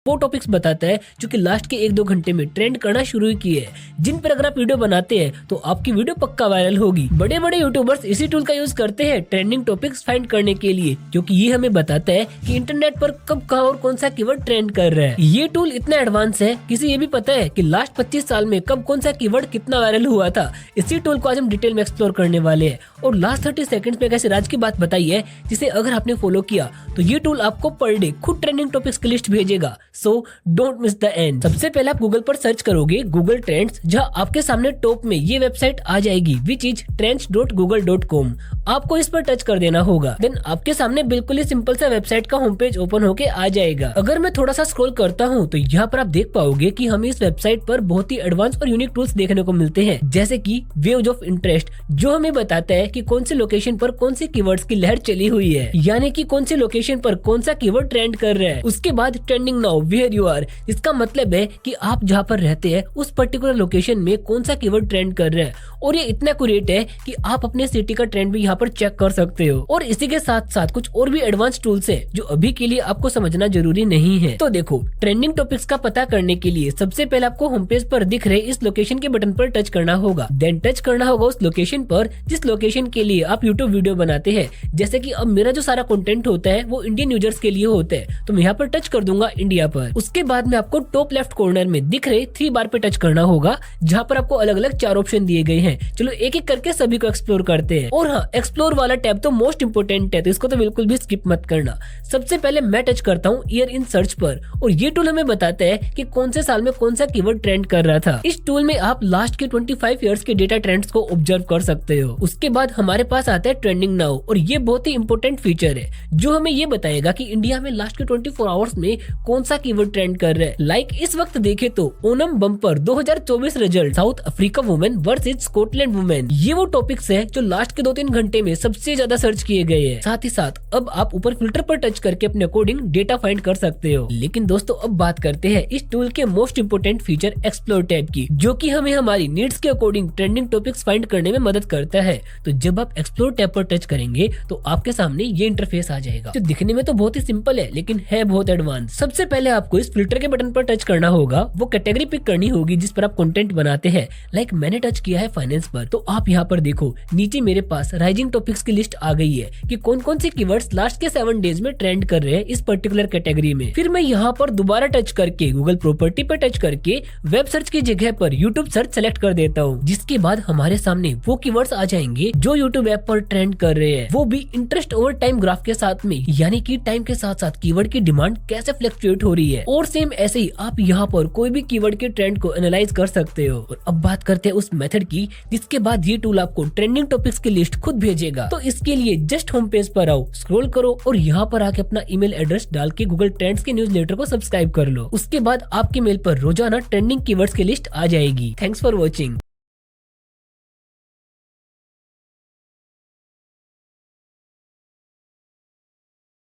वो टॉपिक्स बताता है जो कि लास्ट के 1-2 घंटे में ट्रेंड करना शुरू किए हैं, जिन पर अगर आप वीडियो बनाते हैं तो आपकी वीडियो पक्का वायरल होगी। बड़े बड़े यूट्यूबर्स इसी टूल का यूज करते हैं ट्रेंडिंग टॉपिक्स फाइंड करने के लिए, क्योंकि ये हमें बताता है कि इंटरनेट पर कब कहाँ और कौन सा कीवर्ड ट्रेंड कर रहा है। ये टूल इतना एडवांस है किसी ये भी पता है कि लास्ट 25 साल में कब कौन सा कीवर्ड कितना वायरल हुआ था। इसी टूल को आज हम डिटेल में एक्सप्लोर करने वाले हैं और लास्ट 30 सेकंड्स में एक ऐसे राज की बात बताई है जिसे अगर आपने फॉलो किया तो ये टूल आपको पर डे खुद ट्रेंडिंग टॉपिक्स की लिस्ट भेजेगा। So don't miss the end. सबसे पहले आप गूगल पर सर्च करोगे गूगल ट्रेंड्स, जहाँ आपके सामने टॉप में ये वेबसाइट आ जाएगी विच इज trends.google.com। आपको इस पर टच कर देना होगा। देन आपके सामने बिल्कुल ही सिंपल सा वेबसाइट का होम पेज ओपन होके आ जाएगा। अगर मैं थोड़ा सा स्क्रॉल करता हूँ तो यहाँ पर आप देख पाओगे कि हमें इस वेबसाइट पर बहुत ही एडवांस और यूनिक टूल्स देखने को मिलते हैं, जैसे कि वेव्स ऑफ इंटरेस्ट, जो हमें बताता है कि कौन सी लोकेशन पर कौन सी कीवर्ड्स की लहर चली हुई है, यानी कि कौन सी लोकेशन पर कौन सा कीवर्ड ट्रेंड कर रहा है। उसके बाद trending now where you are, इसका मतलब है कि आप जहाँ पर रहते हैं उस पर्टिकुलर लोकेशन में कौन सा कीवर्ड ट्रेंड कर रहा है, और ये इतना एक्यूरेट है कि आप अपने सिटी का ट्रेंड भी यहाँ पर चेक कर सकते हो। और इसी के साथ साथ कुछ और भी एडवांस टूल्स हैं जो अभी के लिए आपको समझना जरूरी नहीं है। तो देखो, ट्रेंडिंग टॉपिक्स का पता करने के लिए सबसे पहले आपको होम पेज पर दिख रहे इस लोकेशन के बटन पर टच करना होगा। देन टच करना होगा उस लोकेशन पर जिस लोकेशन के लिए आप यूट्यूब वीडियो बनाते हैं। जैसे कि अब मेरा जो सारा कंटेंट होता है वो इंडियन यूजर्स के लिए होता है, तो मैं यहाँ पर टच कर दूंगा इंडिया पर। उसके बाद में आपको टॉप लेफ्ट कॉर्नर में दिख रहे 3 बार पे टच करना होगा, जहाँ पर आपको अलग अलग 4 ऑप्शन दिए गए हैं। चलो एक एक करके सभी को एक्सप्लोर करते हैं। और हाँ, एक्सप्लोर वाला टैब तो मोस्ट इंपोर्टेंट है, तो इसको तो बिल्कुल भी स्किप मत करना। सबसे पहले मैं टच करता हूँ ईयर इन सर्च पर, और ये टूल हमें बताता है कि कौन से साल में कौन सा कीवर्ड ट्रेंड कर रहा था। इस टूल में आप लास्ट के 25 ईयर्स के डेटा ट्रेंड्स को ऑब्जर्व कर सकते हो। उसके बाद हमारे पास आता है ट्रेंडिंग नाउ, और ये बहुत ही इंपॉर्टेंट फीचर है जो हमें ये बताएगा कि इंडिया में लास्ट के 24 आवर्स में कौन सा कीवर्ड ट्रेंड कर रहा है। लाइक इस वक्त देखे तो Onam bumper 2024 result, south Africa women versus Scotland women, ये वो टॉपिक्स है जो लास्ट के 2-3 घंटे में सबसे ज्यादा सर्च किए गए हैं। साथ ही साथ अब आप ऊपर फिल्टर पर टच करके अपने अकॉर्डिंग डेटा फाइंड कर सकते हो। लेकिन दोस्तों, अब बात करते हैं इस टूल के most important feature explore tab की, जो कि हमें हमारी नीड्स के अकॉर्डिंग ट्रेंडिंग टॉपिक्स फाइंड करने में मदद करता है। तो जब आप एक्सप्लोर टैब पर टच करेंगे तो आपके सामने ये इंटरफेस आ जाएगा, जो दिखने में तो बहुत ही सिंपल है लेकिन है बहुत एडवांस। सबसे पहले आपको इस फिल्टर के बटन पर टच करना होगा, वो कैटेगरी पिक करनी होगी जिस पर आप कंटेंट बनाते हैं। लाइक मैंने टच किया है फाइनेंस पर, तो आप यहाँ पर देखो नीचे मेरे पास राइजिंग टॉपिक्स की लिस्ट आ गई है कि कौन कौन से कीवर्ड्स लास्ट के 7 डेज में ट्रेंड कर रहे हैं इस पर्टिकुलर कैटेगरी में। फिर मैं यहाँ पर दोबारा टच करके गूगल प्रॉपर्टी पर टच करके वेब सर्च की जगह पर यूट्यूब सर्च सेलेक्ट कर देता हूँ, जिसके बाद हमारे सामने वो कीवर्ड्स आ जाएंगे जो यूट्यूब ऐप पर ट्रेंड कर रहे हैं, वो भी इंटरेस्ट ओवर टाइम ग्राफ के साथ में, यानी कि टाइम के साथ साथ कीवर्ड की डिमांड कैसे फ्लक्चुएट हो रही है। और सेम ऐसे ही आप यहाँ पर कोई भी कीवर्ड के ट्रेंड को एनालाइज कर सकते हो। और अब बात करते हैं उस मेथड की जिसके बाद ये टूल आपको ट्रेंडिंग टॉपिक्स की लिस्ट खुद भेजेगा। तो इसके लिए जस्ट होम पेज पर आओ, स्क्रॉल करो और यहाँ पर आके अपना ईमेल एड्रेस डाल के गूगल ट्रेंड्स के न्यूज़लेटर को सब्सक्राइब कर लो। उसके बाद आपके मेल पर रोजाना ट्रेंडिंग कीवर्ड्स की लिस्ट आ जाएगी। Thanks for watching.